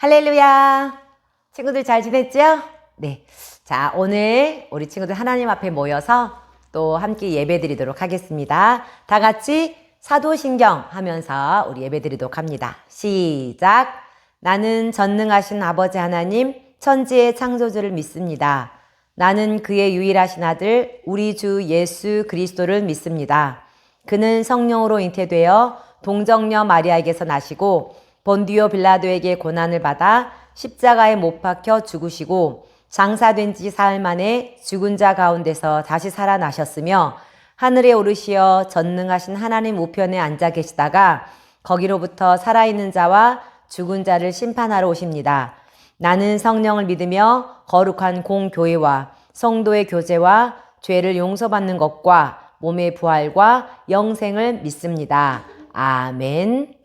할렐루야! 친구들 잘 지냈죠? 네. 자, 오늘 우리 친구들 하나님 앞에 모여서 또 함께 예배 드리도록 하겠습니다. 다 같이 사도신경 하면서 우리 예배 드리도록 합니다. 시작! 나는 전능하신 아버지 하나님, 천지의 창조주를 믿습니다. 나는 그의 유일하신 아들, 우리 주 예수 그리스도를 믿습니다. 그는 성령으로 잉태되어 동정녀 마리아에게서 나시고 본디오 빌라도에게 고난을 받아 십자가에 못 박혀 죽으시고 장사된 지 사흘 만에 죽은 자 가운데서 다시 살아나셨으며 하늘에 오르시어 전능하신 하나님 우편에 앉아 계시다가 거기로부터 살아있는 자와 죽은 자를 심판하러 오십니다. 나는 성령을 믿으며 거룩한 공교회와 성도의 교제와 죄를 용서받는 것과 몸의 부활과 영생을 믿습니다. 아멘.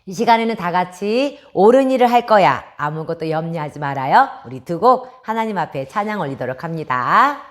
이 시간에는 다 같이 옳은 일을 할 거야. 아무것도 염려하지 말아요. 우리 두 곡 하나님 앞에 찬양 올리도록 합니다.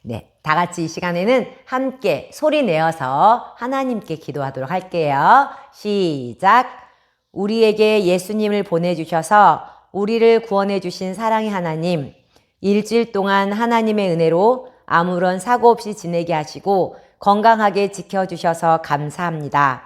네, 다 같이 이 시간에는 함께 소리 내어서 하나님께 기도하도록 할게요. 시작! 우리에게 예수님을 보내주셔서 우리를 구원해 주신 사랑의 하나님, 일주일 동안 하나님의 은혜로 아무런 사고 없이 지내게 하시고 건강하게 지켜주셔서 감사합니다.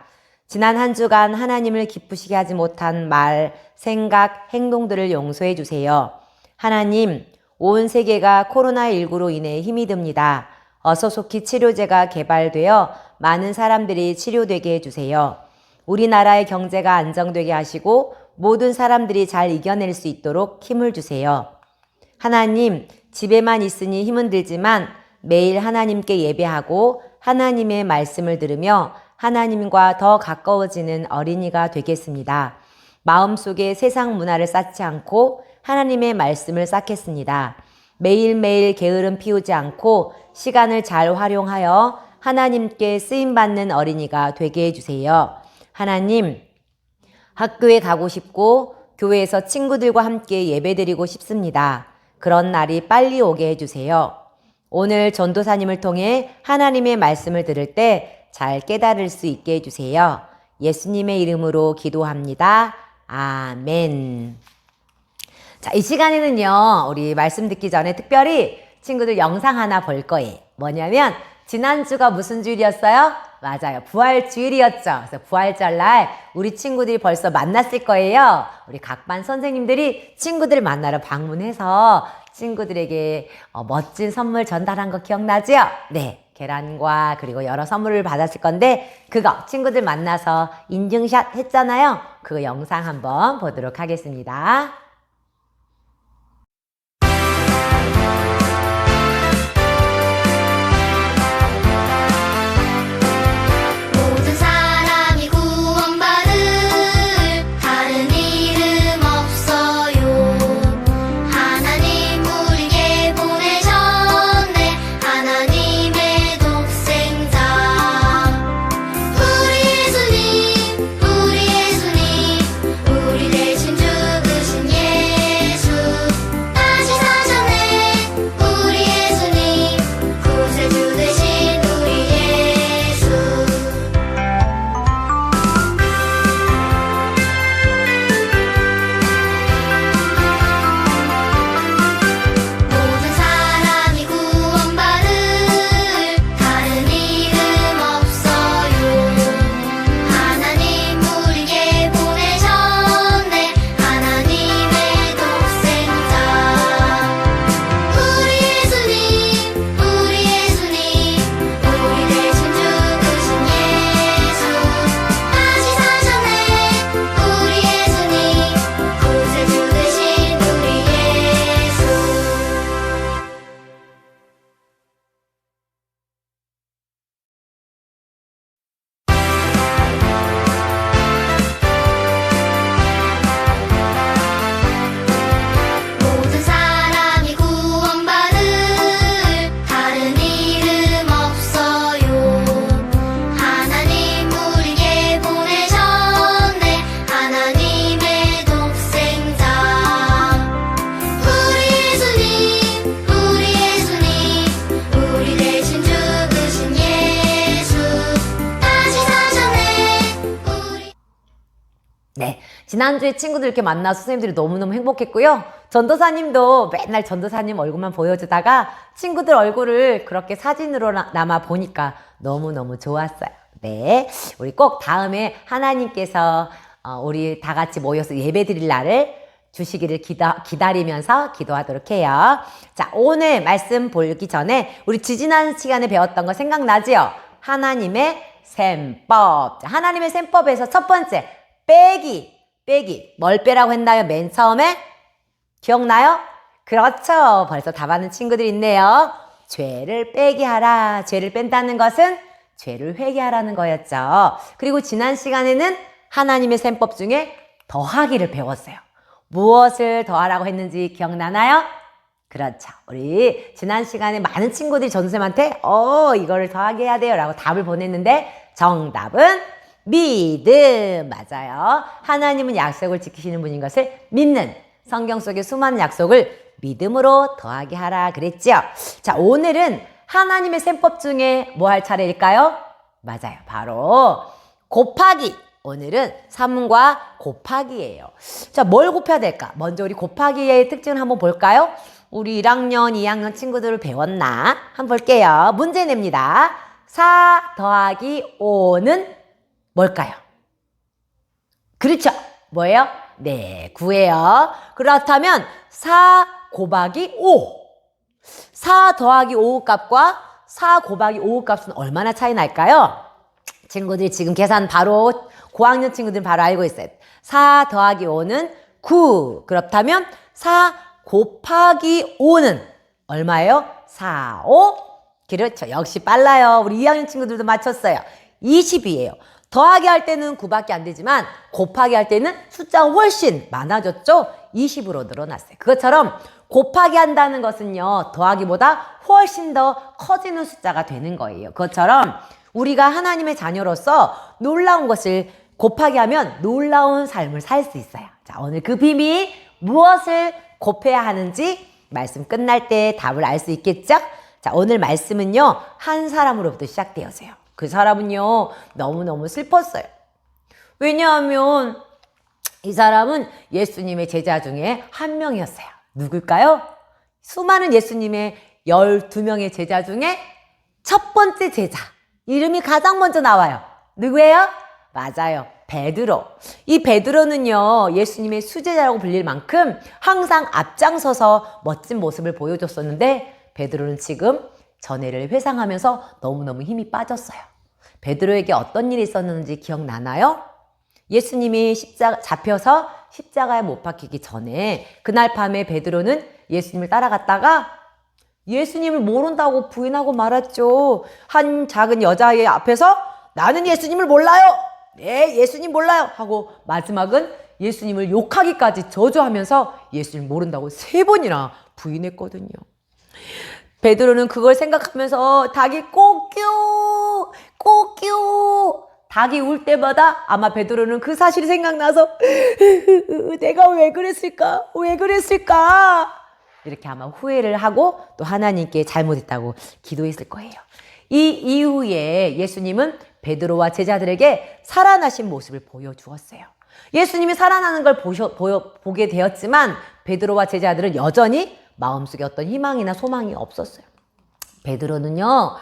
지난 한 주간 하나님을 기쁘시게 하지 못한 말, 생각, 행동들을 용서해 주세요. 하나님, 온 세계가 코로나19로 인해 힘이 듭니다. 어서 속히 치료제가 개발되어 많은 사람들이 치료되게 해주세요. 우리나라의 경제가 안정되게 하시고 모든 사람들이 잘 이겨낼 수 있도록 힘을 주세요. 하나님, 집에만 있으니 힘은 들지만 매일 하나님께 예배하고 하나님의 말씀을 들으며 하나님과 더 가까워지는 어린이가 되겠습니다. 마음속에 세상 문화를 쌓지 않고 하나님의 말씀을 쌓겠습니다. 매일매일 게으름 피우지 않고 시간을 잘 활용하여 하나님께 쓰임받는 어린이가 되게 해주세요. 하나님, 학교에 가고 싶고 교회에서 친구들과 함께 예배드리고 싶습니다. 그런 날이 빨리 오게 해주세요. 오늘 전도사님을 통해 하나님의 말씀을 들을 때 잘 깨달을 수 있게 해주세요. 예수님의 이름으로 기도합니다. 아멘. 자, 이 시간에는요, 우리 말씀 듣기 전에 특별히 친구들 영상 하나 볼 거예요. 뭐냐면, 지난주가 무슨 주일이었어요? 맞아요. 부활주일이었죠. 그래서 부활절날 우리 친구들이 벌써 만났을 거예요. 우리 각 반 선생님들이 친구들 만나러 방문해서 친구들에게 멋진 선물 전달한 거 기억나죠? 네. 계란과 그리고 여러 선물을 받았을 건데 그거 친구들 만나서 인증샷 했잖아요. 그 영상 한번 보도록 하겠습니다. 네, 지난주에 친구들 이렇게 만나서 선생님들이 너무너무 행복했고요. 전도사님도 맨날 전도사님 얼굴만 보여주다가 친구들 얼굴을 그렇게 사진으로나마 보니까 너무너무 좋았어요. 네, 우리 꼭 다음에 하나님께서 우리 다 같이 모여서 예배 드릴 날을 주시기를 기다리면서 기도하도록 해요. 자, 오늘 말씀 보기 전에 우리 지지난 시간에 배웠던 거 생각나지요? 하나님의 셈법. 자, 하나님의 셈법에서 첫 번째, 빼기. 뭘 빼라고 했나요? 맨 처음에? 기억나요? 그렇죠. 벌써 답 아는 친구들 있네요. 죄를 빼게 하라. 죄를 뺀다는 것은 죄를 회개하라는 거였죠. 그리고 지난 시간에는 하나님의 셈법 중에 더하기를 배웠어요. 무엇을 더하라고 했는지 기억나나요? 그렇죠. 우리 지난 시간에 많은 친구들이 전도쌤한테 이거를 더하게 해야 돼요 라고 답을 보냈는데 정답은 믿음. 맞아요. 하나님은 약속을 지키시는 분인 것을 믿는, 성경 속의 수많은 약속을 믿음으로 더하게 하라 그랬죠. 자, 오늘은 하나님의 셈법 중에 뭐 할 차례일까요? 맞아요. 바로 곱하기. 오늘은 3과 곱하기예요. 자, 뭘 곱해야 될까? 먼저 우리 곱하기의 특징을 한번 볼까요? 우리 1학년, 2학년 친구들을 배웠나? 한번 볼게요. 문제 냅니다. 4 더하기 5는 뭘까요? 그렇죠. 뭐예요? 네, 9예요. 그렇다면 4 곱하기 5. 4 더하기 5 값과 4 곱하기 5 값은 얼마나 차이 날까요? 친구들이 지금 계산 바로 고학년 친구들은 바로 알고 있어요. 4 더하기 5는 9. 그렇다면 4 곱하기 5는 얼마예요? 4, 5. 그렇죠. 역시 빨라요. 우리 2학년 친구들도 맞췄어요. 20이에요. 더하기 할 때는 9밖에 안 되지만 곱하기 할 때는 숫자가 훨씬 많아졌죠? 20으로 늘어났어요. 그것처럼 곱하기 한다는 것은요, 더하기보다 훨씬 더 커지는 숫자가 되는 거예요. 그것처럼 우리가 하나님의 자녀로서 놀라운 것을 곱하기 하면 놀라운 삶을 살 수 있어요. 자, 오늘 그 비밀 무엇을 곱해야 하는지 말씀 끝날 때 답을 알 수 있겠죠? 자, 오늘 말씀은요, 한 사람으로부터 시작되어서요. 그 사람은요, 너무너무 슬펐어요. 왜냐하면 이 사람은 예수님의 제자 중에 한 명이었어요. 누굴까요? 수많은 예수님의 12명의 제자 중에 첫 번째 제자. 이름이 가장 먼저 나와요. 누구예요? 맞아요. 베드로. 이 베드로는요, 예수님의 수제자라고 불릴 만큼 항상 앞장서서 멋진 모습을 보여줬었는데, 베드로는 지금 전해를 회상하면서 너무너무 힘이 빠졌어요. 베드로에게 어떤 일이 있었는지 기억나나요? 예수님이 잡혀서 십자가에 못 박히기 전에 그날 밤에 베드로는 예수님을 따라갔다가 예수님을 모른다고 부인하고 말았죠. 한 작은 여자의 앞에서 나는 예수님을 몰라요. 네, 예수님 몰라요. 하고 마지막은 예수님을 욕하기까지 저주하면서 예수님을 모른다고 3번이나 부인했거든요. 베드로는 그걸 생각하면서 닭이 꼬끼요 꼬끼요 닭이 울 때마다 아마 베드로는 그 사실이 생각나서 내가 왜 그랬을까? 왜 그랬을까? 이렇게 아마 후회를 하고 또 하나님께 잘못했다고 기도했을 거예요. 이 이후에 예수님은 베드로와 제자들에게 살아나신 모습을 보여주었어요. 예수님이 살아나는 걸 보게 되었지만 베드로와 제자들은 여전히 마음속에 어떤 희망이나 소망이 없었어요. 베드로는요,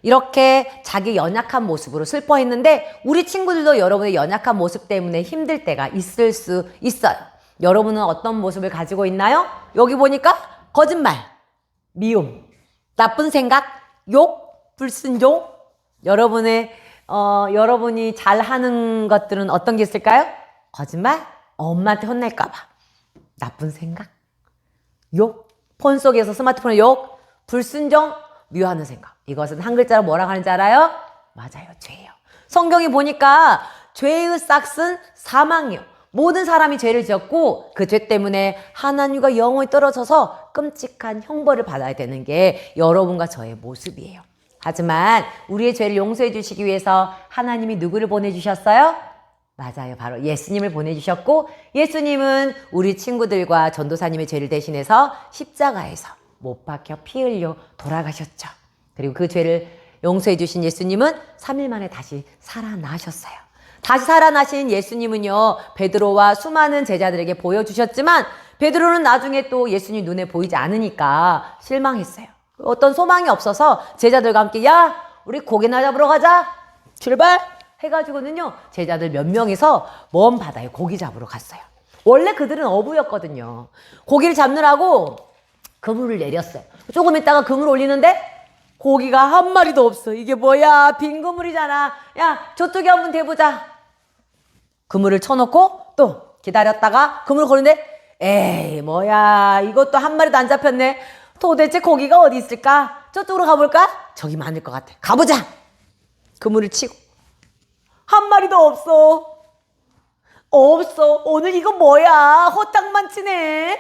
이렇게 자기 연약한 모습으로 슬퍼했는데 우리 친구들도 여러분의 연약한 모습 때문에 힘들 때가 있을 수 있어요. 여러분은 어떤 모습을 가지고 있나요? 여기 보니까 거짓말, 미움, 나쁜 생각, 욕, 불순종. 여러분이 잘하는 것들은 어떤 게 있을까요? 거짓말, 엄마한테 혼날까봐, 나쁜 생각, 욕, 폰 속에서 스마트폰에 욕, 불순종, 미워하는 생각. 이것은 한 글자로 뭐라고 하는지 알아요? 맞아요, 죄예요. 성경이 보니까 죄의 싹은 사망이요. 모든 사람이 죄를 지었고 그 죄 때문에 하나님과 영원히 떨어져서 끔찍한 형벌을 받아야 되는 게 여러분과 저의 모습이에요. 하지만 우리의 죄를 용서해 주시기 위해서 하나님이 누구를 보내주셨어요? 맞아요. 바로 예수님을 보내주셨고 예수님은 우리 친구들과 전도사님의 죄를 대신해서 십자가에서 못 박혀 피 흘려 돌아가셨죠. 그리고 그 죄를 용서해 주신 예수님은 3일 만에 다시 살아나셨어요. 다시 살아나신 예수님은요, 베드로와 수많은 제자들에게 보여주셨지만 베드로는 나중에 또 예수님 눈에 보이지 않으니까 실망했어요. 어떤 소망이 없어서 제자들과 함께 야, 우리 고기나 잡으러 가자. 출발! 해가지고는요, 제자들 몇 명이서 먼 바다에 고기 잡으러 갔어요. 원래 그들은 어부였거든요. 고기를 잡느라고 그물을 내렸어요. 조금 있다가 그물 올리는데 고기가 한 마리도 없어. 이게 뭐야? 빈 그물이잖아. 야, 저쪽에 한번 대보자. 그물을 쳐놓고 또 기다렸다가 그물 거는데 에이, 뭐야? 이것도 한 마리도 안 잡혔네. 도대체 고기가 어디 있을까? 저쪽으로 가볼까? 저기 많을 것 같아. 가보자. 그물을 치고 한 마리도 없어. 없어. 오늘 이거 뭐야? 호딱만 치네.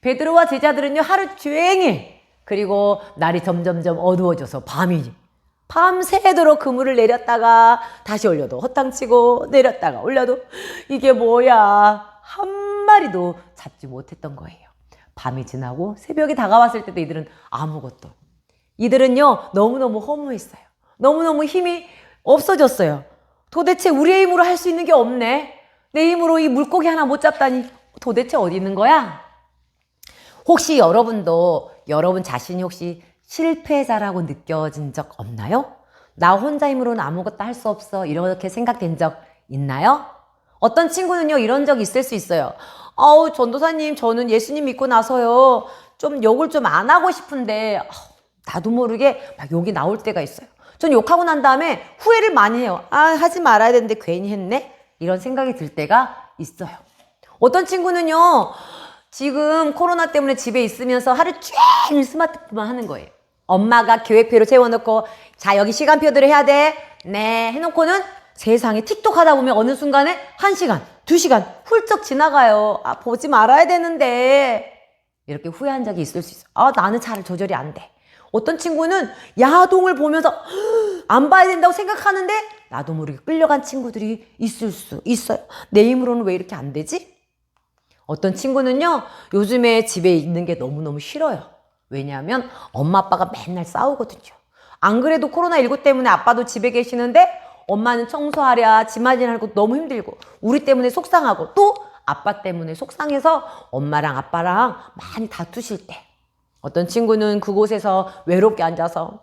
베드로와 제자들은요, 하루 종일, 그리고 날이 점점점 어두워져서 밤새도록 그물을 내렸다가 다시 올려도 허탕치고 내렸다가 올려도 이게 뭐야? 한 마리도 잡지 못했던 거예요. 밤이 지나고 새벽이 다가왔을 때도 이들은요 너무너무 허무했어요. 너무너무 힘이 없어졌어요. 도대체 우리의 힘으로 할 수 있는 게 없네. 내 힘으로 이 물고기 하나 못 잡다니 도대체 어디 있는 거야? 혹시 여러분 자신이 혹시 실패자라고 느껴진 적 없나요? 나 혼자 힘으로는 아무것도 할 수 없어. 이렇게 생각된 적 있나요? 어떤 친구는요, 이런 적 있을 수 있어요. 전도사님, 저는 예수님 믿고 나서요, 좀 욕을 좀 안 하고 싶은데, 나도 모르게 막 욕이 나올 때가 있어요. 전 욕하고 난 다음에 후회를 많이 해요. 아, 하지 말아야 되는데 괜히 했네? 이런 생각이 들 때가 있어요. 어떤 친구는요, 지금 코로나 때문에 집에 있으면서 하루 종일 스마트폰만 하는 거예요. 엄마가 계획표를 세워놓고, 자, 여기 시간표대로 해야 돼. 네, 해놓고는 세상에 틱톡 하다 보면 어느 순간에 1시간, 2시간 훌쩍 지나가요. 아, 보지 말아야 되는데. 이렇게 후회한 적이 있을 수 있어요. 아, 나는 잘 조절이 안 돼. 어떤 친구는 야동을 보면서 안 봐야 된다고 생각하는데 나도 모르게 끌려간 친구들이 있을 수 있어요. 내 힘으로는 왜 이렇게 안 되지? 어떤 친구는요, 요즘에 집에 있는 게 너무너무 싫어요. 왜냐하면 엄마 아빠가 맨날 싸우거든요. 안 그래도 코로나19 때문에 아빠도 집에 계시는데 엄마는 청소하랴 집안일하고 너무 힘들고 우리 때문에 속상하고 또 아빠 때문에 속상해서 엄마랑 아빠랑 많이 다투실 때 어떤 친구는 그곳에서 외롭게 앉아서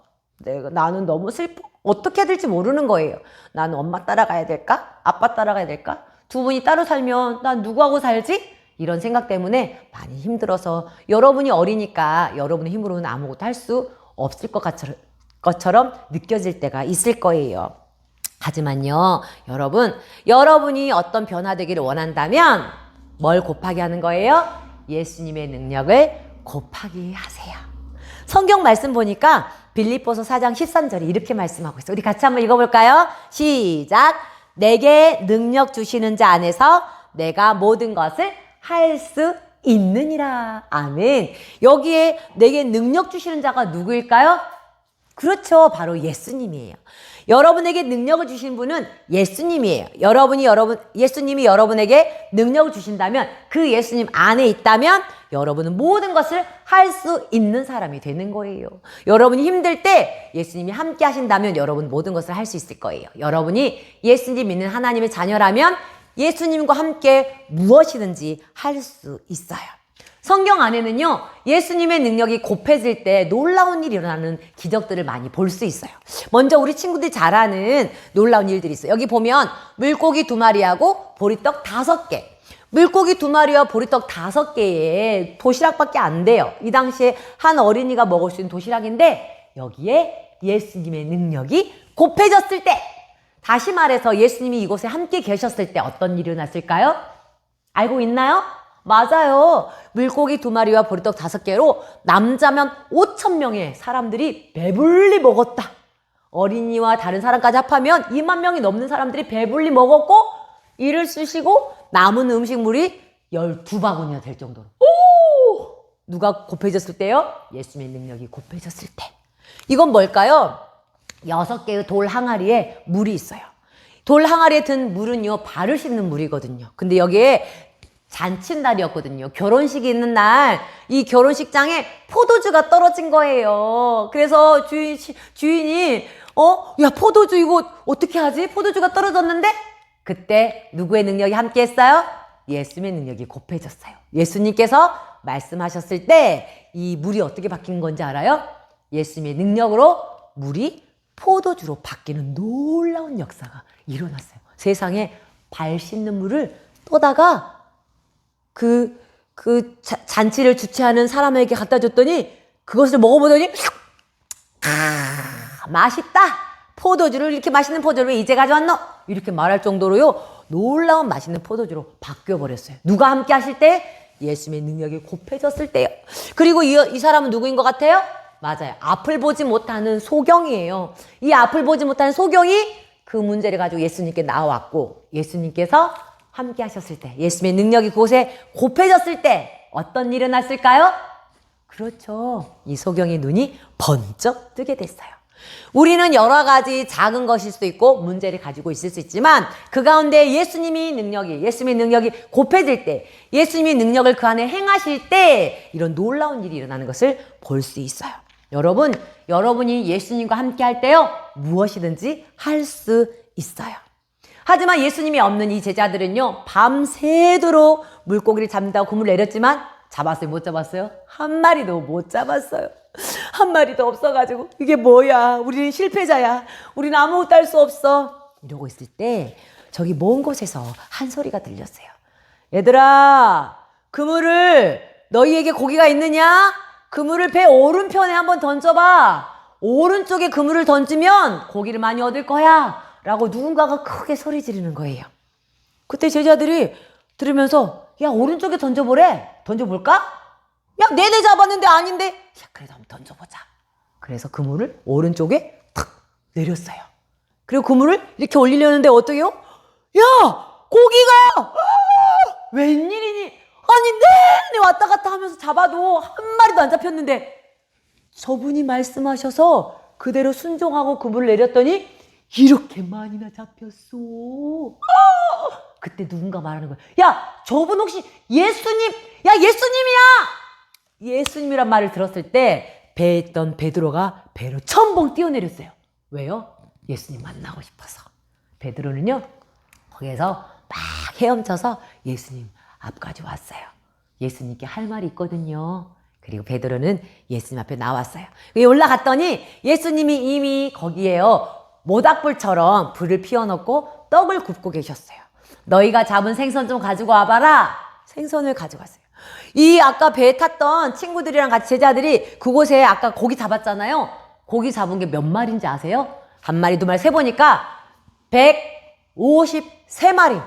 나는 너무 슬퍼. 어떻게 해야 될지 모르는 거예요. 나는 엄마 따라가야 될까? 아빠 따라가야 될까? 두 분이 따로 살면 난 누구하고 살지? 이런 생각 때문에 많이 힘들어서 여러분이 어리니까 여러분의 힘으로는 아무것도 할 수 없을 것처럼 느껴질 때가 있을 거예요. 하지만요, 여러분이 어떤 변화되기를 원한다면 뭘 곱하기 하는 거예요? 예수님의 능력을 곱하기 하세요. 성경 말씀 보니까 빌립보서 4장 13절이 이렇게 말씀하고 있어요. 우리 같이 한번 읽어볼까요? 시작! 내게 능력 주시는 자 안에서 내가 모든 것을 할 수 있느니라. 아멘. 여기에 내게 능력 주시는 자가 누구일까요? 그렇죠. 바로 예수님이에요. 여러분에게 능력을 주신 분은 예수님이에요. 예수님이 여러분에게 능력을 주신다면 그 예수님 안에 있다면 여러분은 모든 것을 할 수 있는 사람이 되는 거예요. 여러분이 힘들 때 예수님이 함께 하신다면 여러분 모든 것을 할 수 있을 거예요. 여러분이 예수님 믿는 하나님의 자녀라면 예수님과 함께 무엇이든지 할 수 있어요. 성경 안에는요, 예수님의 능력이 곱해질 때 놀라운 일이 일어나는 기적들을 많이 볼 수 있어요. 먼저 우리 친구들이 잘 아는 놀라운 일들이 있어요. 여기 보면 물고기 2마리하고 보리떡 5개. 물고기 2마리와 보리떡 5개에 도시락밖에 안 돼요. 이 당시에 한 어린이가 먹을 수 있는 도시락인데 여기에 예수님의 능력이 곱해졌을 때, 다시 말해서 예수님이 이곳에 함께 계셨을 때 어떤 일이 일어났을까요? 알고 있나요? 맞아요. 물고기 2마리와 보리떡 5개로 남자면 5,000명의 사람들이 배불리 먹었다. 어린이와 다른 사람까지 합하면 2만 명이 넘는 사람들이 배불리 먹었고 이를 쓰시고 남은 음식물이 12바구니가 될 정도로. 오! 누가 곱해졌을 때요? 예수님의 능력이 곱해졌을 때. 이건 뭘까요? 6개의 돌 항아리에 물이 있어요. 돌 항아리에 든 물은요, 발을 씻는 물이거든요. 근데 여기에 잔칫날이었거든요. 결혼식이 있는 날, 이 결혼식장에 포도주가 떨어진 거예요. 그래서 주인이, 야, 포도주 이거 어떻게 하지? 포도주가 떨어졌는데? 그때 누구의 능력이 함께 했어요? 예수님의 능력이 곱해졌어요. 예수님께서 말씀하셨을 때 이 물이 어떻게 바뀐 건지 알아요? 예수님의 능력으로 물이 포도주로 바뀌는 놀라운 역사가 일어났어요. 세상에 발 씻는 물을 떠다가 잔치를 주최하는 사람에게 갖다 줬더니 그것을 먹어보더니 맛있다. 포도주를 이렇게 맛있는 포도주를 왜 이제 가져왔노? 이렇게 말할 정도로요. 놀라운 맛있는 포도주로 바뀌어버렸어요. 누가 함께 하실 때? 예수님의 능력이 곱해졌을 때요. 그리고 이 사람은 누구인 것 같아요? 맞아요. 앞을 보지 못하는 소경이에요. 이 앞을 보지 못하는 소경이 그 문제를 가지고 예수님께 나왔고 예수님께서 함께 하셨을 때, 예수님의 능력이 그곳에 곱해졌을 때 어떤 일이 났을까요? 그렇죠. 이 소경의 눈이 번쩍 뜨게 됐어요. 우리는 여러 가지 작은 것일 수도 있고 문제를 가지고 있을 수 있지만 그 가운데 예수님의 능력이 곱해질 때, 예수님의 능력을 그 안에 행하실 때 이런 놀라운 일이 일어나는 것을 볼 수 있어요. 여러분이 예수님과 함께 할 때요, 무엇이든지 할 수 있어요. 하지만 예수님이 없는 이 제자들은요, 밤새도록 물고기를 잡는다고 그물 내렸지만 잡았어요? 못 잡았어요? 한 마리도 못 잡았어요. 한 마리도 없어가지고 이게 뭐야, 우리는 실패자야, 우리는 아무것도 할 수 없어, 이러고 있을 때 저기 먼 곳에서 한 소리가 들렸어요. 얘들아, 그물을 너희에게 고기가 있느냐? 그물을 배 오른편에 한번 던져봐. 오른쪽에 그물을 던지면 고기를 많이 얻을 거야. 라고 누군가가 크게 소리 지르는 거예요. 그때 제자들이 들으면서 야 오른쪽에 던져보래. 던져볼까? 야 내내 잡았는데 아닌데. 야 그래도 한번 던져보자. 그래서 그물을 오른쪽에 탁 내렸어요. 그리고 그물을 이렇게 올리려는데 어떡해요? 야 고기가 웬일이니? 아니 내내 왔다 갔다 하면서 잡아도 한 마리도 안 잡혔는데 저분이 말씀하셔서 그대로 순종하고 그물을 내렸더니 이렇게 많이나 잡혔어. 그때 누군가 말하는 거야. 야 저분 혹시 예수님? 야 예수님이야! 예수님이란 말을 들었을 때 배에 있던 베드로가 배로 첨벙 뛰어내렸어요. 왜요? 예수님 만나고 싶어서. 베드로는요 거기에서 막 헤엄쳐서 예수님 앞까지 왔어요. 예수님께 할 말이 있거든요. 그리고 베드로는 예수님 앞에 나왔어요. 여기 올라갔더니 예수님이 이미 거기에요 모닥불처럼 불을 피워놓고 떡을 굽고 계셨어요. 너희가 잡은 생선 좀 가지고 와봐라. 생선을 가져갔어요. 이 아까 배에 탔던 친구들이랑 같이 제자들이 그곳에 아까 고기 잡았잖아요. 고기 잡은 게 몇 마리인지 아세요? 한 마리 두 마리 세보니까 153마리.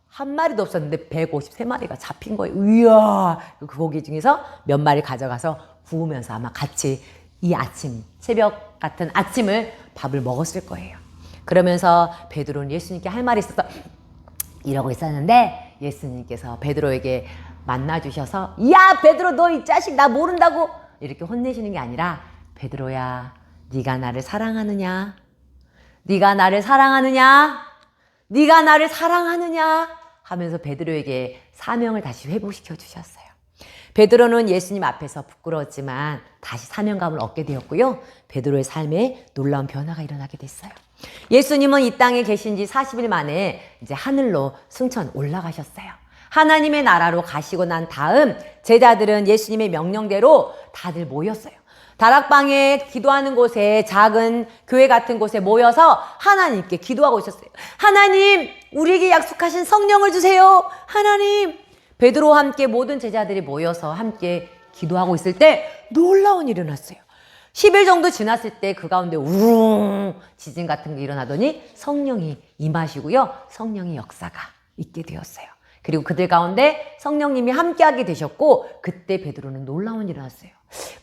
한 마리도 없었는데 153마리가 잡힌 거예요. 이야. 그 고기 중에서 몇 마리 가져가서 구우면서 아마 같이 이 아침, 새벽 같은 아침을 밥을 먹었을 거예요. 그러면서 베드로는 예수님께 할 말이 있어서 이러고 있었는데 예수님께서 베드로에게 만나주셔서 야 베드로 너 이 자식 나 모른다고 이렇게 혼내시는 게 아니라 베드로야 네가 나를 사랑하느냐? 네가 나를 사랑하느냐? 네가 나를 사랑하느냐? 하면서 베드로에게 사명을 다시 회복시켜 주셨어요. 베드로는 예수님 앞에서 부끄러웠지만 다시 사명감을 얻게 되었고요. 베드로의 삶에 놀라운 변화가 일어나게 됐어요. 예수님은 이 땅에 계신 지 40일 만에 이제 하늘로 승천 올라가셨어요. 하나님의 나라로 가시고 난 다음 제자들은 예수님의 명령대로 다들 모였어요. 다락방에 기도하는 곳에 작은 교회 같은 곳에 모여서 하나님께 기도하고 있었어요. 하나님, 우리에게 약속하신 성령을 주세요. 하나님. 베드로와 함께 모든 제자들이 모여서 함께 기도하고 있을 때 놀라운 일이 일어났어요. 10일 정도 지났을 때 그 가운데 우웅 지진 같은 게 일어나더니 성령이 임하시고요. 성령의 역사가 있게 되었어요. 그리고 그들 가운데 성령님이 함께하게 되셨고 그때 베드로는 놀라운 일이 일어났어요.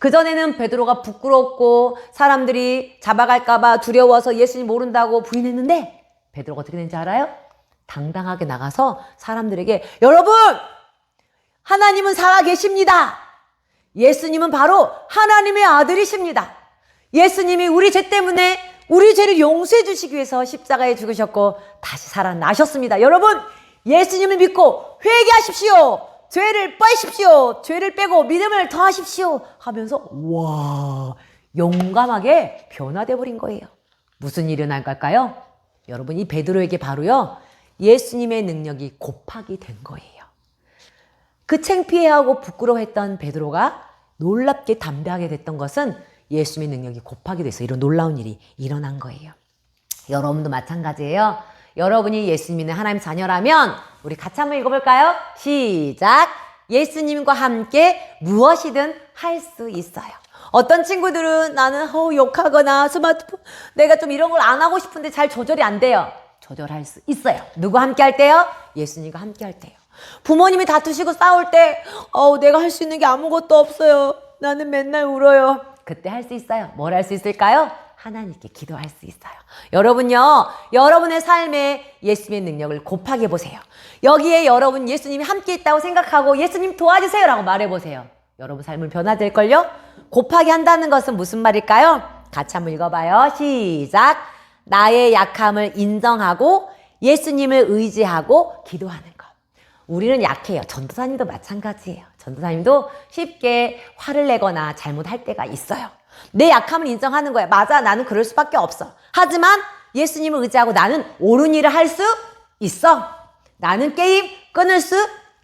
그전에는 베드로가 부끄럽고 사람들이 잡아갈까 봐 두려워서 예수님 모른다고 부인했는데 베드로가 어떻게 된지 알아요? 당당하게 나가서 사람들에게 여러분! 하나님은 살아계십니다. 예수님은 바로 하나님의 아들이십니다. 예수님이 우리 죄 때문에 우리 죄를 용서해 주시기 위해서 십자가에 죽으셨고 다시 살아나셨습니다. 여러분 예수님을 믿고 회개하십시오. 죄를 빼십시오. 죄를 빼고 믿음을 더하십시오. 하면서 와 용감하게 변화돼 버린 거예요. 무슨 일이 일어날 걸까요? 여러분 이 베드로에게 바로요 예수님의 능력이 곱하기 된 거예요. 그 창피해하고 부끄러워했던 베드로가 놀랍게 담대하게 됐던 것은 예수님의 능력이 곱하게 돼서 이런 놀라운 일이 일어난 거예요. 여러분도 마찬가지예요. 여러분이 예수 믿는 하나님 자녀라면 우리 같이 한번 읽어볼까요? 시작! 예수님과 함께 무엇이든 할 수 있어요. 어떤 친구들은 나는 욕하거나 스마트폰 내가 좀 이런 걸 안 하고 싶은데 잘 조절이 안 돼요. 조절할 수 있어요. 누구 함께 할 때요? 예수님과 함께 할 때요. 부모님이 다투시고 싸울 때 내가 할 수 있는 게 아무것도 없어요. 나는 맨날 울어요. 그때 할 수 있어요. 뭘 할 수 있을까요? 하나님께 기도할 수 있어요. 여러분요, 여러분의 삶에 예수님의 능력을 곱하게 보세요. 여기에 여러분 예수님이 함께 있다고 생각하고 예수님 도와주세요 라고 말해보세요. 여러분 삶은 변화될걸요? 곱하게 한다는 것은 무슨 말일까요? 같이 한번 읽어봐요. 시작! 나의 약함을 인정하고 예수님을 의지하고 기도하는 것. 우리는 약해요. 전도사님도 마찬가지예요. 전도사님도 쉽게 화를 내거나 잘못할 때가 있어요. 내 약함을 인정하는 거야. 맞아, 나는 그럴 수밖에 없어. 하지만 예수님을 의지하고 나는 옳은 일을 할 수 있어. 나는 게임 끊을 수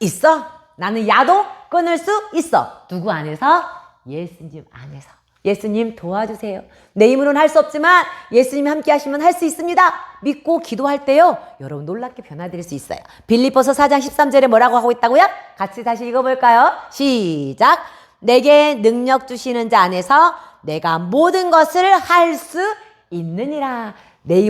있어. 나는 야동 끊을 수 있어. 누구 안에서? 예수님 안에서. 예수님 도와주세요. 내 힘으로는 할 수 없지만 예수님이 함께 하시면 할 수 있습니다. 믿고 기도할 때요. 여러분 놀랍게 변화드릴 수 있어요. 빌립보서 4장 13절에 뭐라고 하고 있다고요? 같이 다시 읽어볼까요? 시작! 내게 능력 주시는 자 안에서 내가 모든 것을 할 수 있느니라. 내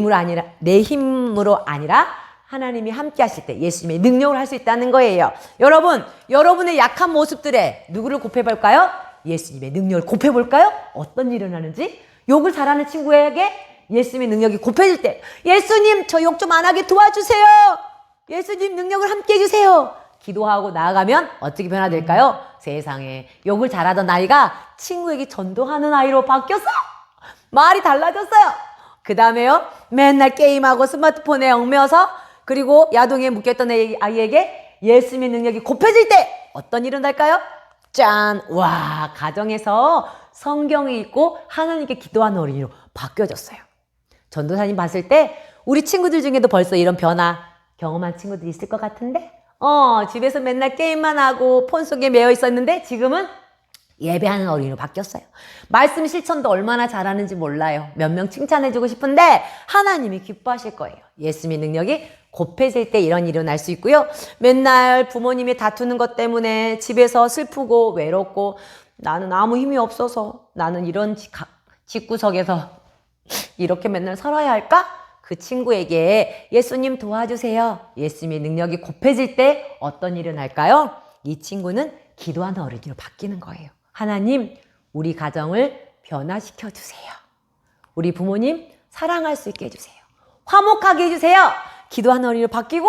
힘으로 아니라 하나님이 함께 하실 때 예수님의 능력을 할 수 있다는 거예요. 여러분, 여러분의 약한 모습들에 누구를 곱해볼까요? 예수님의 능력을 곱해볼까요? 어떤 일이 일어나는지? 욕을 잘하는 친구에게 예수님의 능력이 곱해질 때, 예수님 저 욕 좀 안 하게 도와주세요. 예수님 능력을 함께 해주세요. 기도하고 나아가면 어떻게 변화될까요? 세상에 욕을 잘하던 아이가 친구에게 전도하는 아이로 바뀌었어. 말이 달라졌어요. 그 다음에요, 맨날 게임하고 스마트폰에 얽매여서 그리고 야동에 묶였던 아이에게 예수님의 능력이 곱해질 때 어떤 일이 일어날까요? 짠! 와, 가정에서 성경이 있고 하나님께 기도하는 어린이로 바뀌어졌어요. 전도사님 봤을 때 우리 친구들 중에도 벌써 이런 변화 경험한 친구들이 있을 것 같은데, 집에서 맨날 게임만 하고 폰 속에 매여 있었는데 지금은 예배하는 어린이로 바뀌었어요. 말씀 실천도 얼마나 잘하는지 몰라요. 몇 명 칭찬해주고 싶은데 하나님이 기뻐하실 거예요. 예수님의 능력이 곱해질 때 이런 일이 일어날 수 있고요. 맨날 부모님이 다투는 것 때문에 집에서 슬프고 외롭고 나는 아무 힘이 없어서 나는 이런 집구석에서 이렇게 맨날 살아야 할까? 그 친구에게 예수님 도와주세요. 예수님의 능력이 곱해질 때 어떤 일이 일어날까요? 이 친구는 기도하는 어린이로 바뀌는 거예요. 하나님, 우리 가정을 변화시켜 주세요. 우리 부모님 사랑할 수 있게 해주세요. 화목하게 해주세요. 기도하는 어린이로 바뀌고,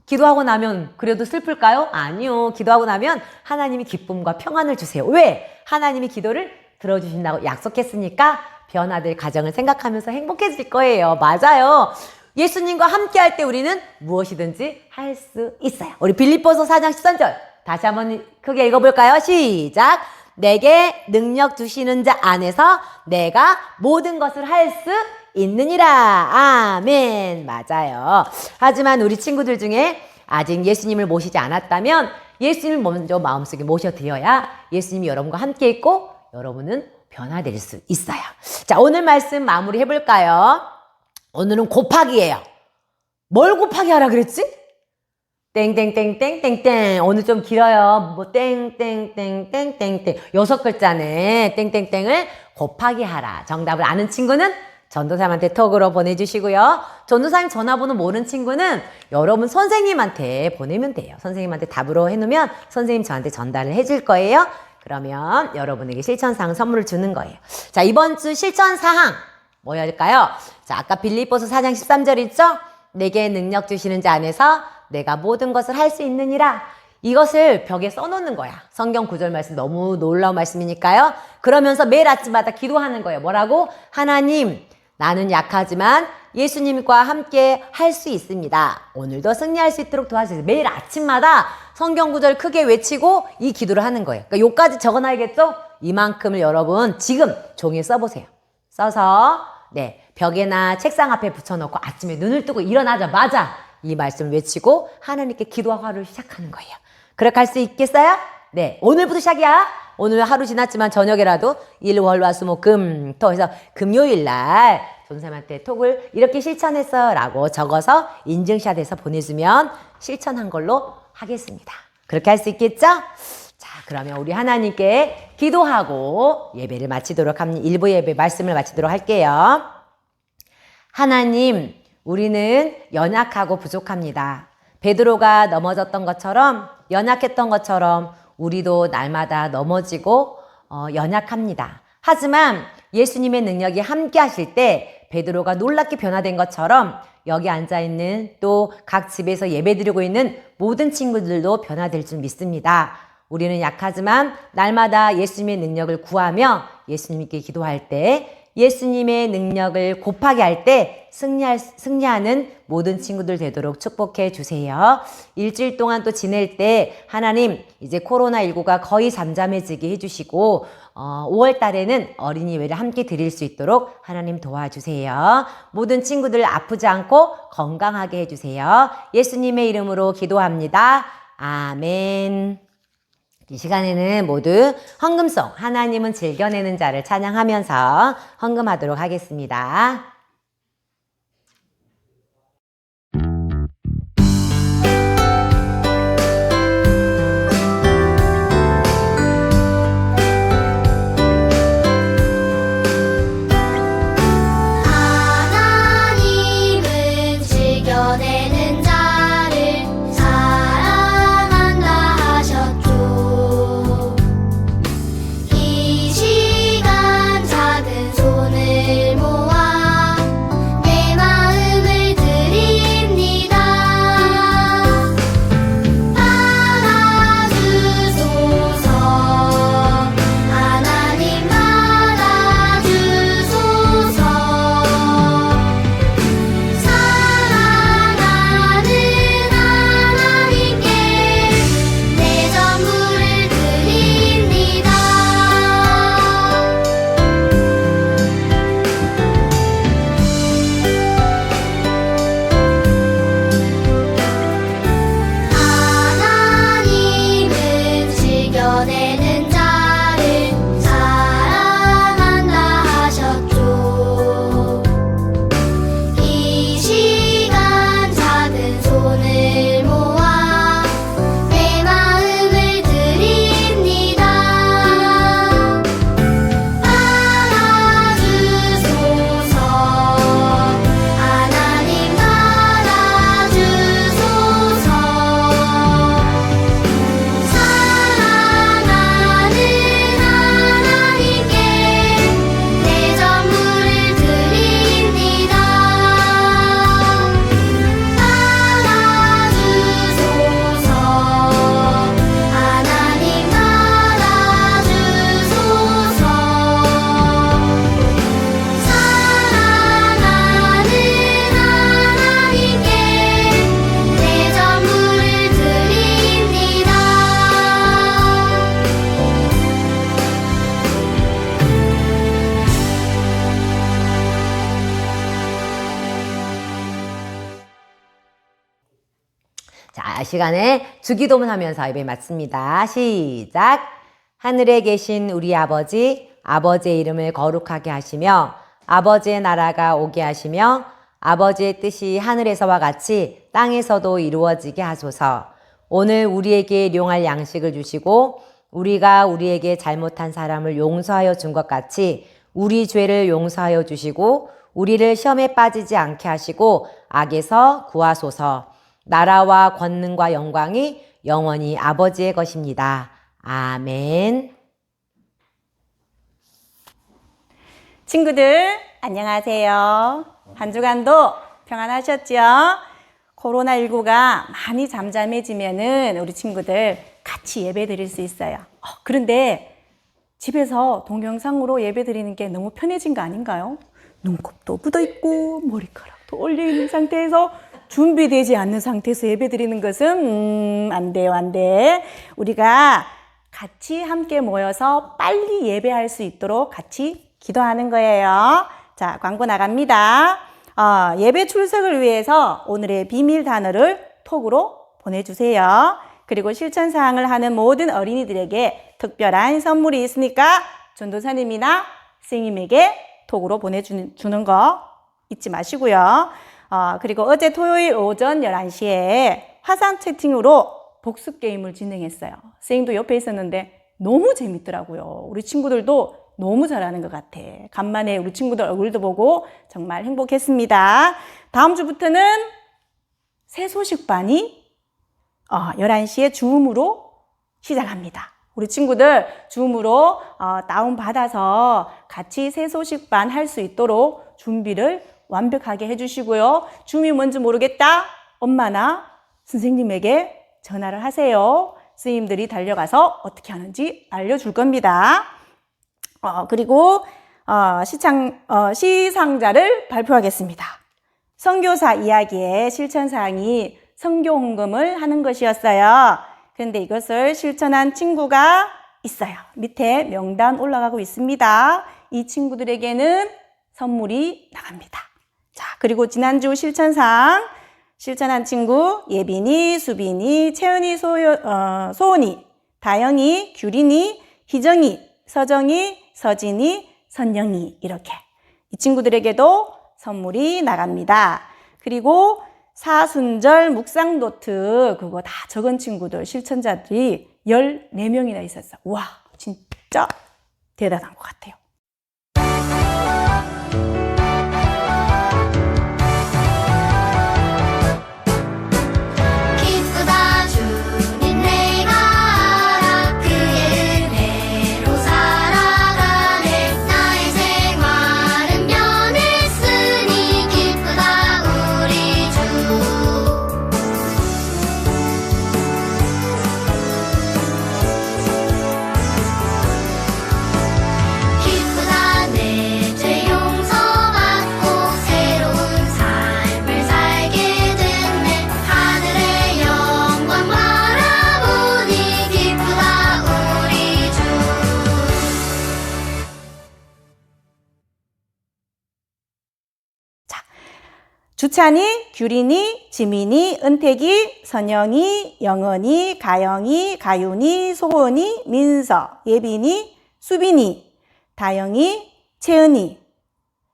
기도하고 나면 그래도 슬플까요? 아니요. 기도하고 나면 하나님이 기쁨과 평안을 주세요. 왜? 하나님이 기도를 들어주신다고 약속했으니까 변화될 가정을 생각하면서 행복해질 거예요. 맞아요. 예수님과 함께 할 때 우리는 무엇이든지 할 수 있어요. 우리 빌립보서 4장 13절 다시 한번 크게 읽어볼까요? 시작! 내게 능력 주시는 자 안에서 내가 모든 것을 할 수 있느니라. 아멘. 맞아요. 하지만 우리 친구들 중에 아직 예수님을 모시지 않았다면 예수님을 먼저 마음속에 모셔드려야 예수님이 여러분과 함께 있고 여러분은 변화될 수 있어요. 자, 오늘 말씀 마무리 해볼까요? 오늘은 곱하기예요. 뭘 곱하기 하라 그랬지? 땡땡땡땡땡땡. 오늘 좀 길어요. 뭐 땡땡땡땡땡땡 6글자네. 땡땡땡을 곱하기 하라. 정답을 아는 친구는 전도사님한테 톡으로 보내주시고요. 전도사님 전화번호 모르는 친구는 여러분 선생님한테 보내면 돼요. 선생님한테 답으로 해놓으면 선생님 저한테 전달을 해줄 거예요. 그러면 여러분에게 실천사항 선물을 주는 거예요. 자, 이번 주 실천사항 뭐일까요? 자, 아까 빌립보서 4장 13절 있죠? 내게 능력 주시는 자 안에서 내가 모든 것을 할 수 있느니라. 이것을 벽에 써놓는 거야. 성경 구절 말씀 너무 놀라운 말씀이니까요. 그러면서 매일 아침마다 기도하는 거예요. 뭐라고? 하나님, 나는 약하지만 예수님과 함께 할 수 있습니다. 오늘도 승리할 수 있도록 도와주세요. 매일 아침마다 성경 구절 크게 외치고 이 기도를 하는 거예요. 그러니까 요까지 적어놔야겠죠? 이만큼을 여러분 지금 종이에 써보세요. 써서 벽에나 책상 앞에 붙여놓고 아침에 눈을 뜨고 일어나자마자 이 말씀을 외치고 하나님께 기도하고 하루를 시작하는 거예요. 그렇게 할 수 있겠어요? 네, 오늘부터 시작이야. 오늘 하루 지났지만 저녁에라도 일, 월, 화, 수, 목, 금, 토 해서 금요일 날 전사님한테 톡을 이렇게 실천했어 라고 적어서 인증샷해서 보내주면 실천한 걸로 하겠습니다. 그렇게 할 수 있겠죠? 자, 그러면 우리 하나님께 기도하고 예배를 마치도록 합니다. 1부 예배 말씀을 마치도록 할게요. 하나님, 우리는 연약하고 부족합니다. 베드로가 넘어졌던 것처럼 연약했던 것처럼 우리도 날마다 넘어지고 연약합니다. 하지만 예수님의 능력이 함께 하실 때 베드로가 놀랍게 변화된 것처럼 여기 앉아있는 또 각 집에서 예배드리고 있는 모든 친구들도 변화될 줄 믿습니다. 우리는 약하지만 날마다 예수님의 능력을 구하며 예수님께 기도할 때 예수님의 능력을 곱하게 할 때 승리하는 모든 친구들 되도록 축복해 주세요. 일주일 동안 또 지낼 때 하나님 이제 코로나19가 거의 잠잠해지게 해주시고 5월 달에는 어린이 예배를 함께 드릴 수 있도록 하나님 도와주세요. 모든 친구들 아프지 않고 건강하게 해주세요. 예수님의 이름으로 기도합니다. 아멘. 이 시간에는 모두 헌금송 하나님은 즐겨내는 자를 찬양하면서 헌금하도록 하겠습니다. 자, 시간에 주기도문 하면서 예배 마칩니다. 시작. 하늘에 계신 우리 아버지, 아버지의 이름을 거룩하게 하시며 아버지의 나라가 오게 하시며 아버지의 뜻이 하늘에서와 같이 땅에서도 이루어지게 하소서. 오늘 우리에게 일용할 양식을 주시고 우리가 우리에게 잘못한 사람을 용서하여 준 것 같이 우리 죄를 용서하여 주시고 우리를 시험에 빠지지 않게 하시고 악에서 구하소서. 나라와 권능과 영광이 영원히 아버지의 것입니다. 아멘. 친구들 안녕하세요. 한 주간도 평안하셨죠? 코로나19가 많이 잠잠해지면은 우리 친구들 같이 예배 드릴 수 있어요. 그런데 집에서 동영상으로 예배 드리는 게 너무 편해진 거 아닌가요? 눈곱도 묻어있고 머리카락도 올려있는 상태에서 준비되지 않는 상태에서 예배 드리는 것은 안 돼요, 안 돼. 우리가 같이 함께 모여서 빨리 예배할 수 있도록 같이 기도하는 거예요. 자, 광고 나갑니다. 예배 출석을 위해서 오늘의 비밀 단어를 톡으로 보내주세요. 그리고 실천사항을 하는 모든 어린이들에게 특별한 선물이 있으니까 전도사님이나 선생님에게 톡으로 보내주는 거 잊지 마시고요. 그리고 어제 토요일 오전 11시에 화상 채팅으로 복습 게임을 진행했어요. 선생님도 옆에 있었는데 너무 재밌더라고요. 우리 친구들도 너무 잘하는 것 같아. 간만에 우리 친구들 얼굴도 보고 정말 행복했습니다. 다음 주부터는 새 소식반이 11시에 줌으로 시작합니다. 우리 친구들 줌으로 다운받아서 같이 새 소식반 할 수 있도록 준비를 완벽하게 해주시고요. 줌이 뭔지 모르겠다? 엄마나 선생님에게 전화를 하세요. 선생님들이 달려가서 어떻게 하는지 알려줄 겁니다. 그리고 시상자를 발표하겠습니다. 선교사 이야기의 실천사항이 선교 헌금을 하는 것이었어요. 그런데 이것을 실천한 친구가 있어요. 밑에 명단 올라가고 있습니다. 이 친구들에게는 선물이 나갑니다. 자, 그리고 지난주 실천사항 실천한 친구 예빈이, 수빈이, 채은이, 소은이, 다영이, 규린이, 희정이, 서정이, 서진이, 선영이 이렇게 이 친구들에게도 선물이 나갑니다. 그리고 사순절 묵상 노트 그거 다 적은 친구들 실천자들이 14명이나 있었어. 와, 진짜 대단한 것 같아요. 주찬이, 규린이, 지민이, 은택이, 선영이, 영은이, 가영이, 가윤이, 소은이, 민서, 예빈이, 수빈이, 다영이, 채은이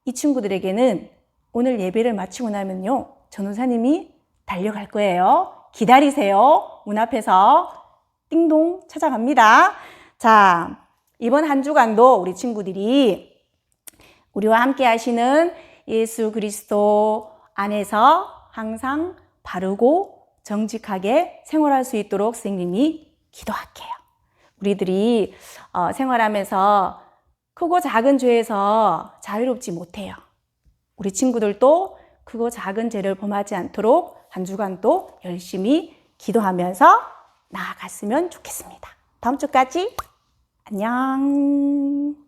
이 친구들에게는 오늘 예배를 마치고 나면요 전도사님이 달려갈 거예요. 기다리세요. 문 앞에서 띵동 찾아갑니다. 자, 이번 한 주간도 우리 친구들이 우리와 함께 하시는 예수 그리스도 안에서 항상 바르고 정직하게 생활할 수 있도록 선생님이 기도할게요. 우리들이 생활하면서 크고 작은 죄에서 자유롭지 못해요. 우리 친구들도 크고 작은 죄를 범하지 않도록 한 주간도 열심히 기도하면서 나아갔으면 좋겠습니다. 다음 주까지 안녕.